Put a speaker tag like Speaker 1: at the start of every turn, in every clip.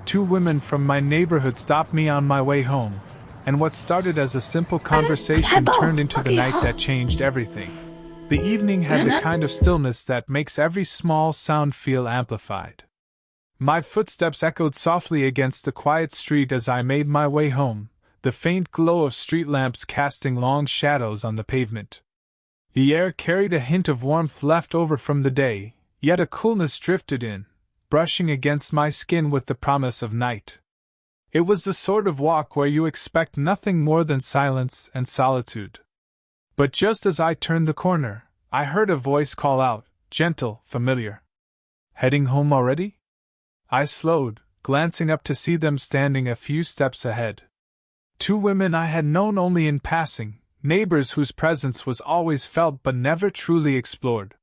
Speaker 1: Two women from my neighborhood stopped me on my way home, and what started as a simple conversation turned into the night that changed everything. The evening had the kind of stillness that makes every small sound feel amplified. My footsteps echoed softly against the quiet street as I made my way home, the faint glow of street lamps casting long shadows on the pavement. The air carried a hint of warmth left over from the day, yet a coolness drifted in, brushing against my skin with the promise of night. It was the sort of walk where you expect nothing more than silence and solitude. But just as I turned the corner, I heard a voice call out, gentle, familiar. "Heading home already?" I slowed, glancing up to see them standing a few steps ahead. Two women I had known only in passing, neighbors whose presence was always felt but never truly explored.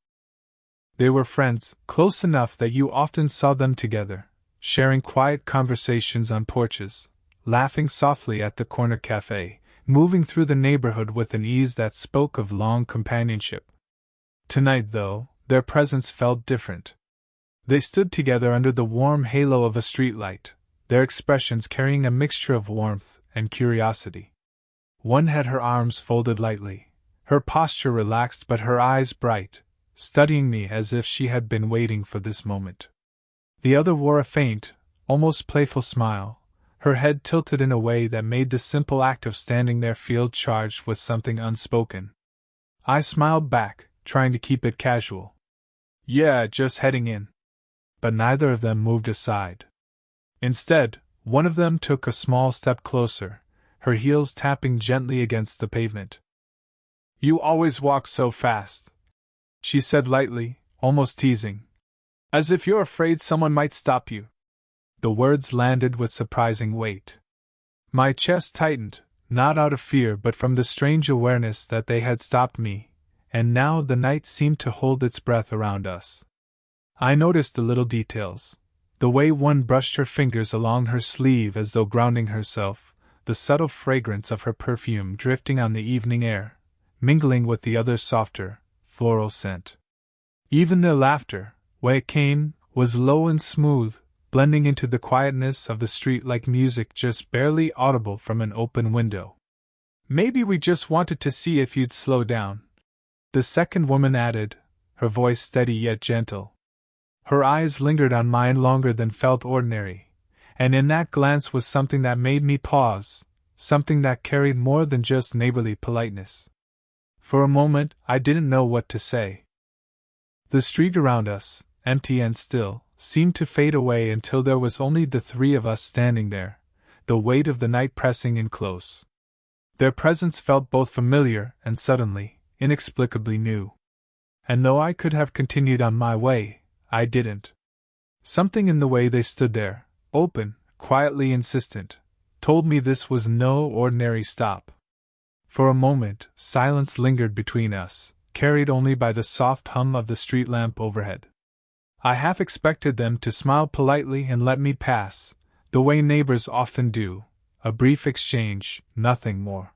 Speaker 1: They were friends, close enough that you often saw them together, sharing quiet conversations on porches, laughing softly at the corner cafe, moving through the neighborhood with an ease that spoke of long companionship. Tonight, though, their presence felt different. They stood together under the warm halo of a streetlight, their expressions carrying a mixture of warmth and curiosity. One had her arms folded lightly, her posture relaxed but her eyes bright, studying me as if she had been waiting for this moment. The other wore a faint, almost playful smile, her head tilted in a way that made the simple act of standing there feel charged with something unspoken. I smiled back, trying to keep it casual. "Yeah, just heading in." But neither of them moved aside. Instead, one of them took a small step closer, her heels tapping gently against the pavement. "You always walk so fast," she said lightly, almost teasing. "As if you're afraid someone might stop you." The words landed with surprising weight. My chest tightened, not out of fear but from the strange awareness that they had stopped me, and now the night seemed to hold its breath around us. I noticed the little details. The way one brushed her fingers along her sleeve as though grounding herself, the subtle fragrance of her perfume drifting on the evening air, mingling with the other's softer, floral scent. Even their laughter, when it came, was low and smooth, blending into the quietness of the street like music just barely audible from an open window. "Maybe we just wanted to see if you'd slow down," the second woman added, her voice steady yet gentle. Her eyes lingered on mine longer than felt ordinary, and in that glance was something that made me pause, something that carried more than just neighborly politeness. For a moment, I didn't know what to say. The street around us, empty and still, seemed to fade away until there was only the three of us standing there, the weight of the night pressing in close. Their presence felt both familiar and suddenly, inexplicably new. And though I could have continued on my way, I didn't. Something in the way they stood there, open, quietly insistent, told me this was no ordinary stop. For a moment, silence lingered between us, carried only by the soft hum of the street lamp overhead. I half expected them to smile politely and let me pass, the way neighbors often do, a brief exchange, nothing more.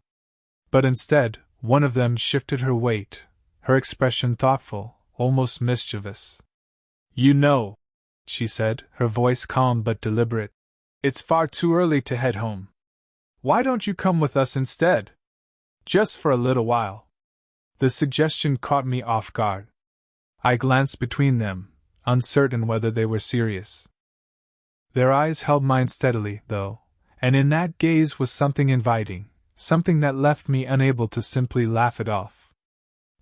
Speaker 1: But instead, one of them shifted her weight, her expression thoughtful, almost mischievous. "You know," she said, her voice calm but deliberate, "it's far too early to head home. Why don't you come with us instead? Just for a little while." The suggestion caught me off guard. I glanced between them, uncertain whether they were serious. Their eyes held mine steadily, though, and in that gaze was something inviting, something that left me unable to simply laugh it off.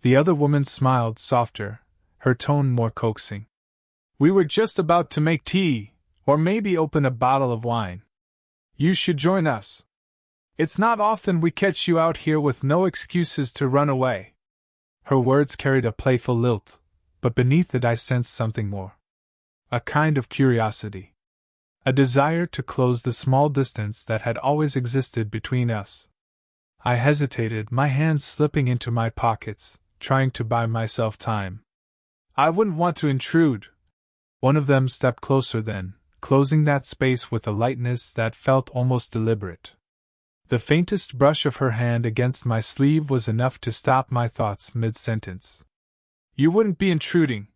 Speaker 1: The other woman smiled softer, her tone more coaxing. "We were just about to make tea, or maybe open a bottle of wine. You should join us. It's not often we catch you out here with no excuses to run away." Her words carried a playful lilt, but beneath it I sensed something more. A kind of curiosity. A desire to close the small distance that had always existed between us. I hesitated, my hands slipping into my pockets, trying to buy myself time. "I wouldn't want to intrude." One of them stepped closer then, closing that space with a lightness that felt almost deliberate. The faintest brush of her hand against my sleeve was enough to stop my thoughts mid-sentence. "You wouldn't be intruding,"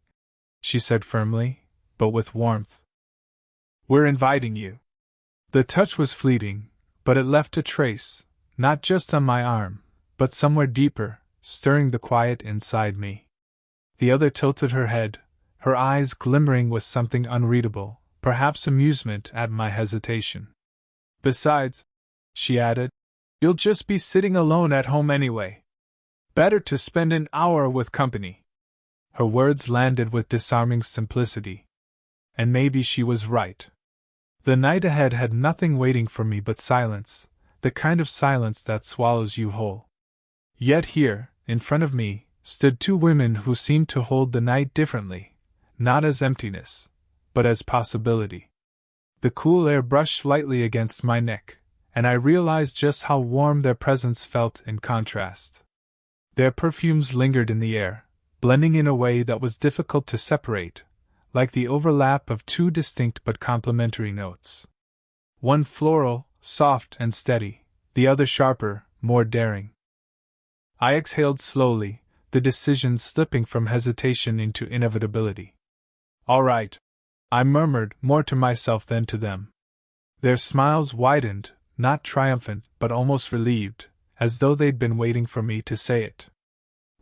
Speaker 1: she said firmly, but with warmth. "We're inviting you." The touch was fleeting, but it left a trace, not just on my arm, but somewhere deeper, stirring the quiet inside me. The other tilted her head, her eyes glimmering with something unreadable, perhaps amusement at my hesitation. Besides, she added, you'll just be sitting alone at home anyway. Better to spend an hour with company. Her words landed with disarming simplicity. And maybe she was right. The night ahead had nothing waiting for me but silence, the kind of silence that swallows you whole. Yet here, in front of me, stood two women who seemed to hold the night differently, not as emptiness, but as possibility. The cool air brushed lightly against my neck, and I realized just how warm their presence felt in contrast. Their perfumes lingered in the air, blending in a way that was difficult to separate, like the overlap of two distinct but complementary notes. One floral, soft and steady, the other sharper, more daring. I exhaled slowly, the decision slipping from hesitation into inevitability. All right, I murmured, more to myself than to them. Their smiles widened, not triumphant but almost relieved, as though they'd been waiting for me to say it.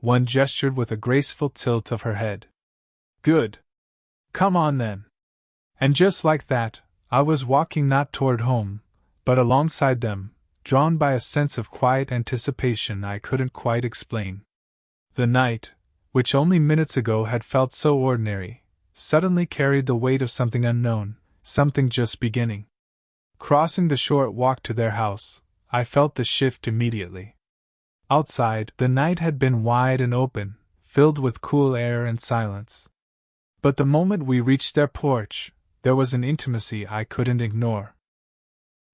Speaker 1: One gestured with a graceful tilt of her head. Good. Come on then. And just like that, I was walking not toward home, but alongside them, drawn by a sense of quiet anticipation I couldn't quite explain. The night, which only minutes ago had felt so ordinary, suddenly carried the weight of something unknown, something just beginning. Crossing the short walk to their house, I felt the shift immediately. Outside, the night had been wide and open, filled with cool air and silence. But the moment we reached their porch, there was an intimacy I couldn't ignore.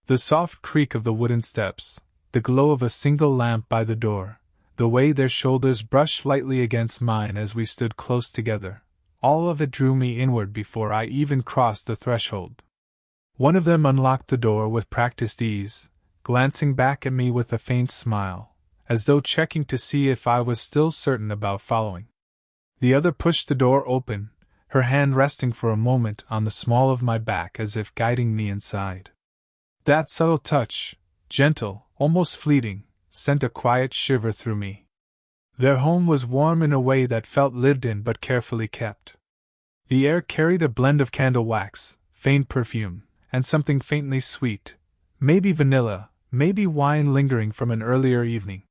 Speaker 1: The soft creak of the wooden steps, the glow of a single lamp by the door, the way their shoulders brushed lightly against mine as we stood close together, all of it drew me inward before I even crossed the threshold. One of them unlocked the door with practiced ease, glancing back at me with a faint smile, as though checking to see if I was still certain about following. The other pushed the door open, her hand resting for a moment on the small of my back as if guiding me inside. That subtle touch, gentle, almost fleeting, sent a quiet shiver through me. Their home was warm in a way that felt lived in but carefully kept. The air carried a blend of candle wax, faint perfume, and something faintly sweet, maybe vanilla, maybe wine lingering from an earlier evening.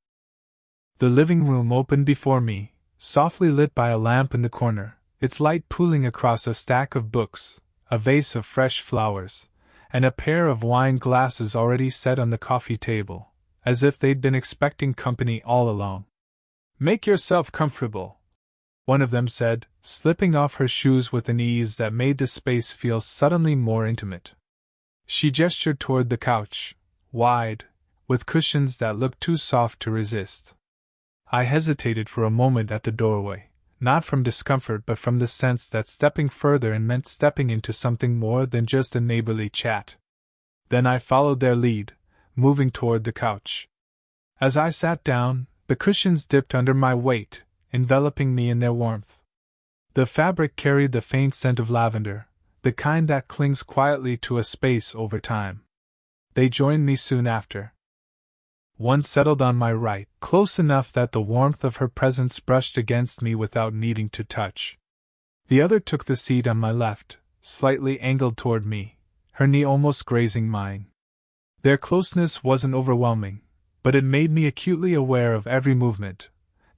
Speaker 1: The living room opened before me, softly lit by a lamp in the corner, its light pooling across a stack of books, a vase of fresh flowers, and a pair of wine glasses already set on the coffee table, as if they'd been expecting company all along. "Make yourself comfortable," one of them said, slipping off her shoes with an ease that made the space feel suddenly more intimate. She gestured toward the couch, wide, with cushions that looked too soft to resist. I hesitated for a moment at the doorway, not from discomfort but from the sense that stepping further meant stepping into something more than just a neighborly chat. Then I followed their lead, moving toward the couch. As I sat down, the cushions dipped under my weight, enveloping me in their warmth. The fabric carried the faint scent of lavender, the kind that clings quietly to a space over time. They joined me soon after. One settled on my right, close enough that the warmth of her presence brushed against me without needing to touch. The other took the seat on my left, slightly angled toward me, her knee almost grazing mine. Their closeness wasn't overwhelming, but it made me acutely aware of every movement,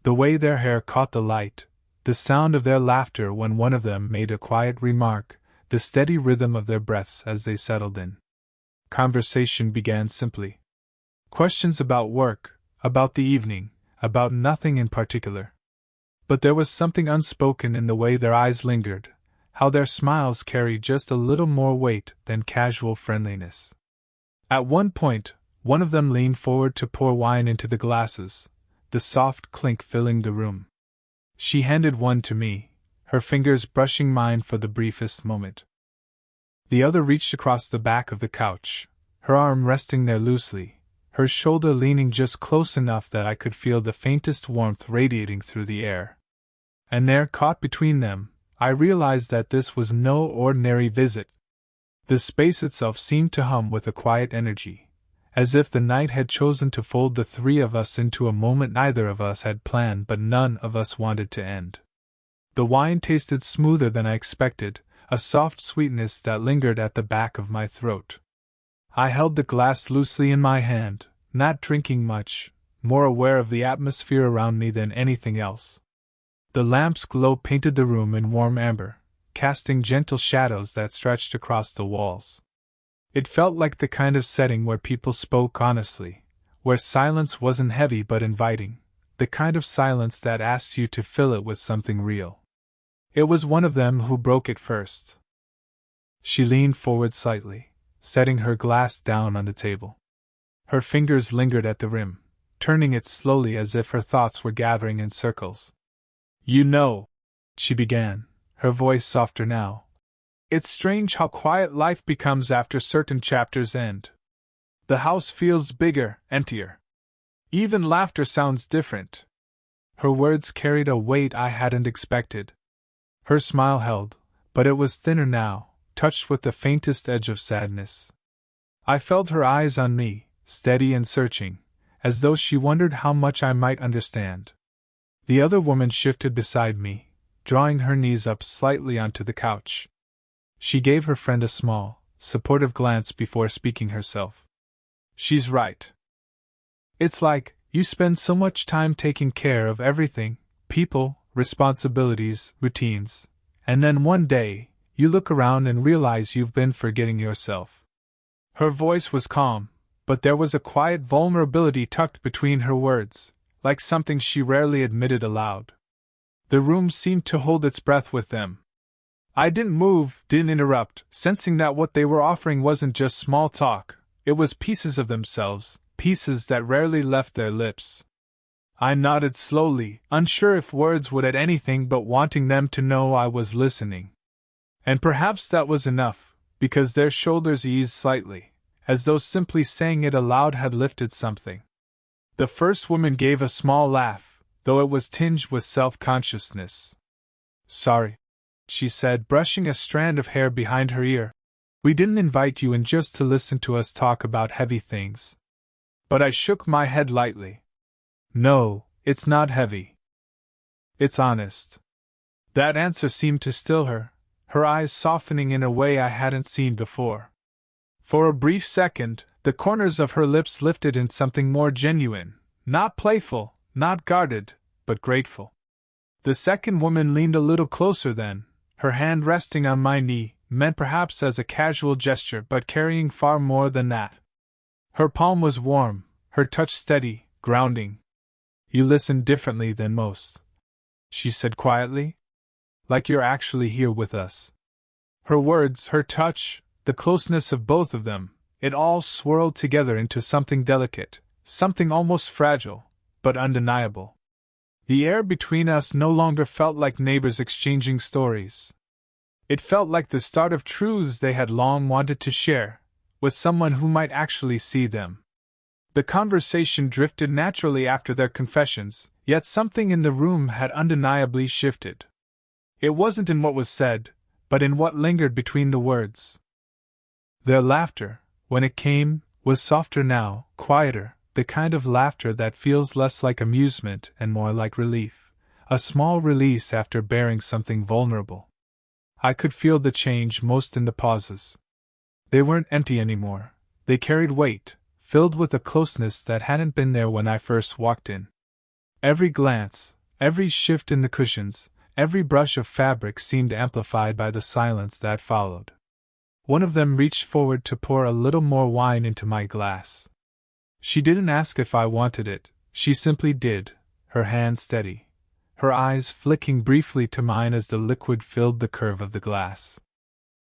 Speaker 1: the way their hair caught the light, the sound of their laughter when one of them made a quiet remark, the steady rhythm of their breaths as they settled in. Conversation began simply. Questions about work, about the evening, about nothing in particular. But there was something unspoken in the way their eyes lingered, how their smiles carried just a little more weight than casual friendliness. At one point, one of them leaned forward to pour wine into the glasses, the soft clink filling the room. She handed one to me, her fingers brushing mine for the briefest moment. The other reached across the back of the couch, her arm resting there loosely, her shoulder leaning just close enough that I could feel the faintest warmth radiating through the air. And there, caught between them, I realized that this was no ordinary visit. The space itself seemed to hum with a quiet energy, as if the night had chosen to fold the three of us into a moment neither of us had planned but none of us wanted to end. The wine tasted smoother than I expected, a soft sweetness that lingered at the back of my throat. I held the glass loosely in my hand, not drinking much, more aware of the atmosphere around me than anything else. The lamp's glow painted the room in warm amber, casting gentle shadows that stretched across the walls. It felt like the kind of setting where people spoke honestly, where silence wasn't heavy but inviting, the kind of silence that asked you to fill it with something real. It was one of them who broke it first. She leaned forward slightly, setting her glass down on the table. Her fingers lingered at the rim, turning it slowly as if her thoughts were gathering in circles. "You know," she began, her voice softer now, "it's strange how quiet life becomes after certain chapters end. The house feels bigger, emptier. Even laughter sounds different." Her words carried a weight I hadn't expected. Her smile held, but it was thinner now, touched with the faintest edge of sadness. I felt her eyes on me, steady and searching, as though she wondered how much I might understand. The other woman shifted beside me, drawing her knees up slightly onto the couch. She gave her friend a small, supportive glance before speaking herself. "She's right. It's like, you spend so much time taking care of everything, people, responsibilities, routines, and then one day, you look around and realize you've been forgetting yourself." Her voice was calm, but there was a quiet vulnerability tucked between her words, like something she rarely admitted aloud. The room seemed to hold its breath with them. I didn't move, didn't interrupt, sensing that what they were offering wasn't just small talk, it was pieces of themselves, pieces that rarely left their lips. I nodded slowly, unsure if words would add anything but wanting them to know I was listening. And perhaps that was enough, because their shoulders eased slightly, as though simply saying it aloud had lifted something. The first woman gave a small laugh, though it was tinged with self-consciousness. "Sorry," she said, brushing a strand of hair behind her ear. "We didn't invite you in just to listen to us talk about heavy things." But I shook my head lightly. "No, it's not heavy. It's honest." That answer seemed to still her, her eyes softening in a way I hadn't seen before. For a brief second, the corners of her lips lifted in something more genuine, not playful, not guarded, but grateful. The second woman leaned a little closer then, her hand resting on my knee, meant perhaps as a casual gesture but carrying far more than that. Her palm was warm, her touch steady, grounding. "You listen differently than most," she said quietly. "Like you're actually here with us." Her words, her touch, the closeness of both of them, it all swirled together into something delicate, something almost fragile, but undeniable. The air between us no longer felt like neighbors exchanging stories. It felt like the start of truths they had long wanted to share, with someone who might actually see them. The conversation drifted naturally after their confessions, yet something in the room had undeniably shifted. It wasn't in what was said, but in what lingered between the words. Their laughter, when it came, was softer now, quieter, the kind of laughter that feels less like amusement and more like relief, a small release after bearing something vulnerable. I could feel the change most in the pauses. They weren't empty anymore, they carried weight, filled with a closeness that hadn't been there when I first walked in. Every glance, every shift in the cushions, every brush of fabric seemed amplified by the silence that followed. One of them reached forward to pour a little more wine into my glass. She didn't ask if I wanted it, she simply did, her hand steady, her eyes flicking briefly to mine as the liquid filled the curve of the glass.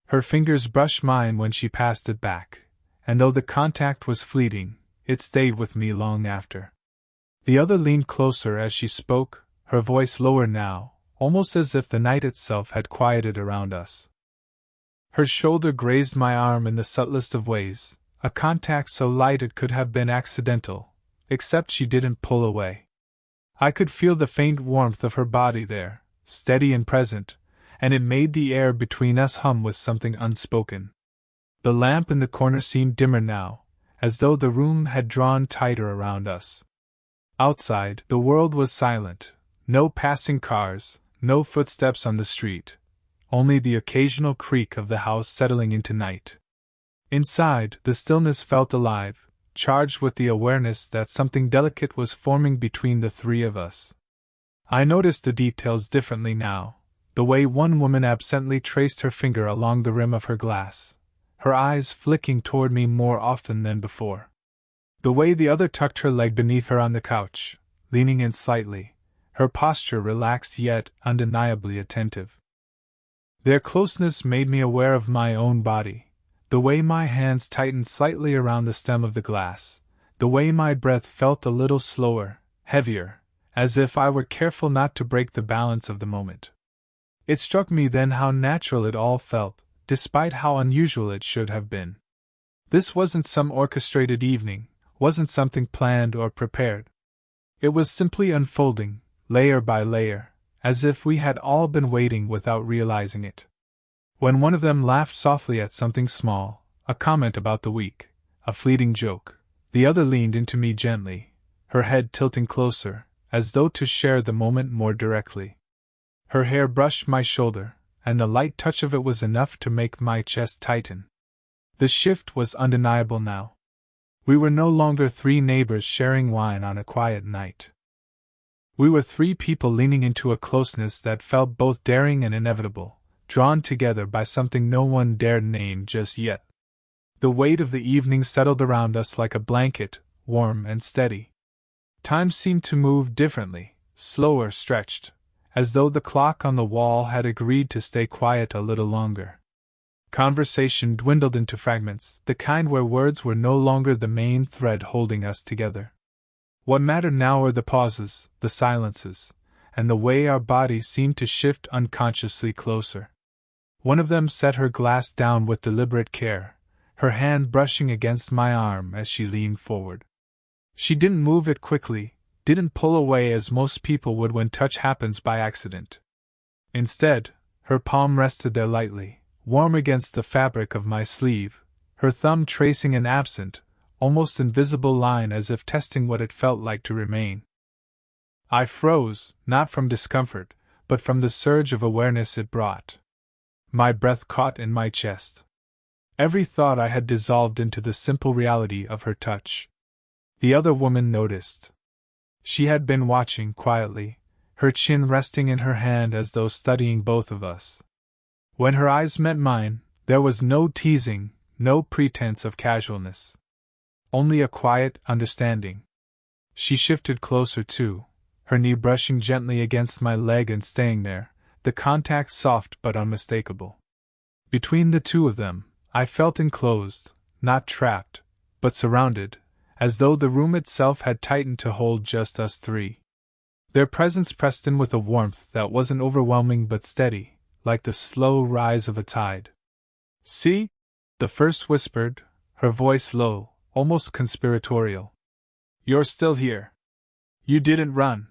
Speaker 1: Her fingers brushed mine when she passed it back, and though the contact was fleeting, it stayed with me long after. The other leaned closer as she spoke, her voice lower now, almost as if the night itself had quieted around us. Her shoulder grazed my arm in the subtlest of ways, a contact so light it could have been accidental, except she didn't pull away. I could feel the faint warmth of her body there, steady and present, and it made the air between us hum with something unspoken. The lamp in the corner seemed dimmer now, as though the room had drawn tighter around us. Outside, the world was silent. No passing cars, no footsteps on the street. Only the occasional creak of the house settling into night. Inside, the stillness felt alive, charged with the awareness that something delicate was forming between the three of us. I noticed the details differently now, the way one woman absently traced her finger along the rim of her glass, her eyes flicking toward me more often than before. The way the other tucked her leg beneath her on the couch, leaning in slightly, her posture relaxed yet undeniably attentive. Their closeness made me aware of my own body, the way my hands tightened slightly around the stem of the glass, the way my breath felt a little slower, heavier, as if I were careful not to break the balance of the moment. It struck me then how natural it all felt, despite how unusual it should have been. This wasn't some orchestrated evening, wasn't something planned or prepared. It was simply unfolding, layer by layer, as if we had all been waiting without realizing it. When one of them laughed softly at something small, a comment about the week, a fleeting joke, the other leaned into me gently, her head tilting closer, as though to share the moment more directly. Her hair brushed my shoulder, and the light touch of it was enough to make my chest tighten. The shift was undeniable now. We were no longer three neighbors sharing wine on a quiet night. We were three people leaning into a closeness that felt both daring and inevitable, drawn together by something no one dared name just yet. The weight of the evening settled around us like a blanket, warm and steady. Time seemed to move differently, slower, stretched, as though the clock on the wall had agreed to stay quiet a little longer. Conversation dwindled into fragments, the kind where words were no longer the main thread holding us together. What mattered now were the pauses, the silences, and the way our bodies seemed to shift unconsciously closer. One of them set her glass down with deliberate care, her hand brushing against my arm as she leaned forward. She didn't move it quickly, didn't pull away as most people would when touch happens by accident. Instead, her palm rested there lightly, warm against the fabric of my sleeve, her thumb tracing an absent, almost invisible line as if testing what it felt like to remain. I froze, not from discomfort, but from the surge of awareness it brought. My breath caught in my chest. Every thought I had dissolved into the simple reality of her touch. The other woman noticed. She had been watching quietly, her chin resting in her hand as though studying both of us. When her eyes met mine, there was no teasing, no pretense of casualness. Only a quiet understanding. She shifted closer too, her knee brushing gently against my leg and staying there, the contact soft but unmistakable. Between the two of them, I felt enclosed, not trapped, but surrounded, as though the room itself had tightened to hold just us three. Their presence pressed in with a warmth that wasn't overwhelming but steady, like the slow rise of a tide. "See?" the first whispered, her voice low, almost conspiratorial. "You're still here. You didn't run."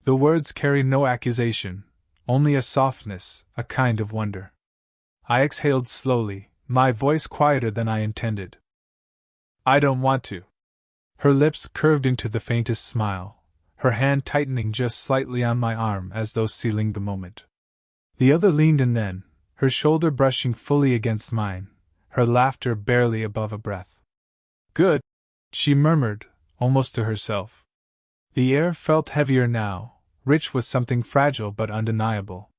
Speaker 1: The words carried no accusation, only a softness, a kind of wonder. I exhaled slowly, my voice quieter than I intended. "I don't want to." Her lips curved into the faintest smile, her hand tightening just slightly on my arm as though sealing the moment. The other leaned in then, her shoulder brushing fully against mine, her laughter barely above a breath. "Good," she murmured, almost to herself. The air felt heavier now, rich with something fragile but undeniable.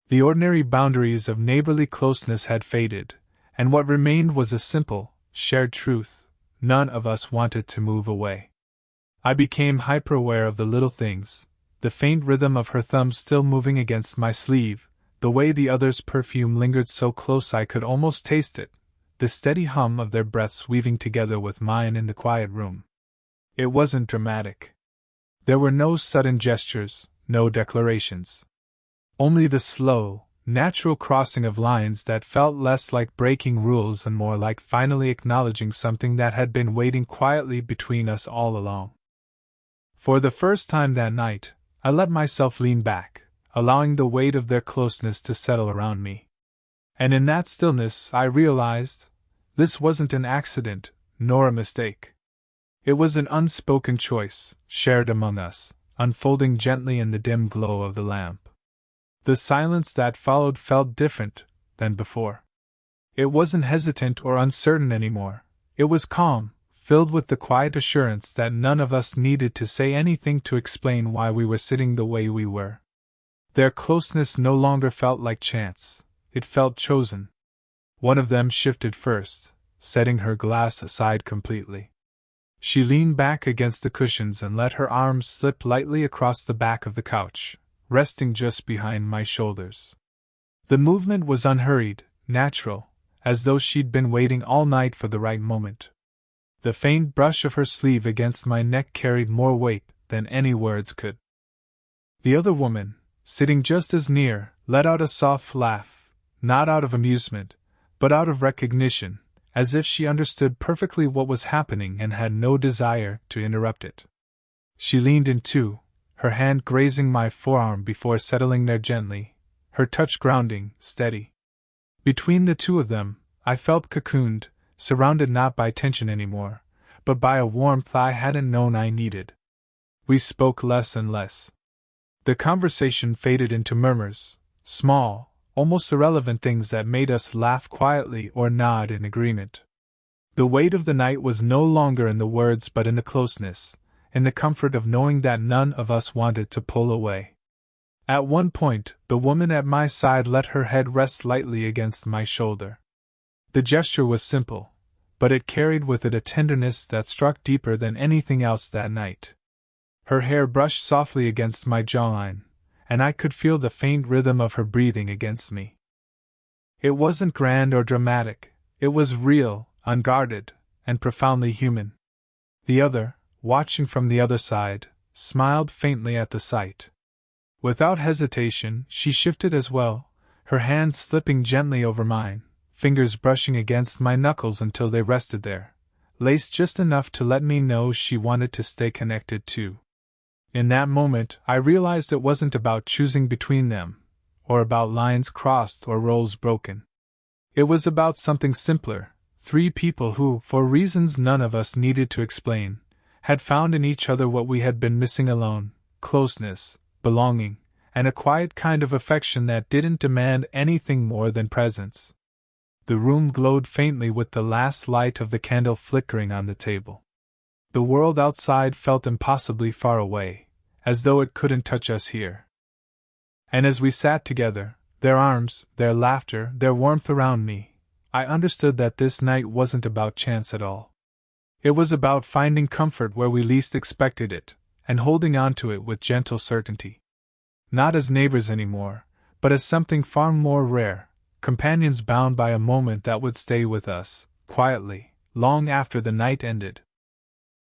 Speaker 1: The ordinary boundaries of neighborly closeness had faded, and what remained was a simple, shared truth: none of us wanted to move away. I became hyper-aware of the little things, the faint rhythm of her thumb still moving against my sleeve, the way the other's perfume lingered so close I could almost taste it, the steady hum of their breaths weaving together with mine in the quiet room. It wasn't dramatic. There were no sudden gestures, no declarations. Only the slow, natural crossing of lines that felt less like breaking rules and more like finally acknowledging something that had been waiting quietly between us all along. For the first time that night, I let myself lean back, allowing the weight of their closeness to settle around me. And in that stillness I realized This wasn't an accident, nor a mistake. It was an unspoken choice, shared among us, unfolding gently in the dim glow of the lamp. The silence that followed felt different than before. It wasn't hesitant or uncertain anymore. It was calm, filled with the quiet assurance that none of us needed to say anything to explain why we were sitting the way we were. Their closeness no longer felt like chance. It felt chosen. One of them shifted first, setting her glass aside completely. She leaned back against the cushions and let her arms slip lightly across the back of the couch, resting just behind my shoulders. The movement was unhurried, natural, as though she'd been waiting all night for the right moment. The faint brush of her sleeve against my neck carried more weight than any words could. The other woman, sitting just as near, let out a soft laugh, not out of amusement, but out of recognition, as if she understood perfectly what was happening and had no desire to interrupt it. She leaned in too, her hand grazing my forearm before settling there gently, her touch grounding, steady. Between the two of them, I felt cocooned, surrounded not by tension anymore, but by a warmth I hadn't known I needed. We spoke less and less. The conversation faded into murmurs, small, almost irrelevant things that made us laugh quietly or nod in agreement. The weight of the night was no longer in the words but in the closeness, in the comfort of knowing that none of us wanted to pull away. At one point, the woman at my side let her head rest lightly against my shoulder. The gesture was simple, but it carried with it a tenderness that struck deeper than anything else that night. Her hair brushed softly against my jawline, and I could feel the faint rhythm of her breathing against me. It wasn't grand or dramatic, it was real, unguarded, and profoundly human. The other, watching from the other side, smiled faintly at the sight. Without hesitation, she shifted as well, her hands slipping gently over mine, fingers brushing against my knuckles until they rested there, laced just enough to let me know she wanted to stay connected too. In that moment, I realized it wasn't about choosing between them, or about lines crossed or roles broken. It was about something simpler, three people who, for reasons none of us needed to explain, had found in each other what we had been missing alone: closeness, belonging, and a quiet kind of affection that didn't demand anything more than presence. The room glowed faintly with the last light of the candle flickering on the table. The world outside felt impossibly far away, as though it couldn't touch us here. And as we sat together, their arms, their laughter, their warmth around me, I understood that this night wasn't about chance at all. It was about finding comfort where we least expected it, and holding on to it with gentle certainty. Not as neighbors anymore, but as something far more rare, companions bound by a moment that would stay with us, quietly, long after the night ended.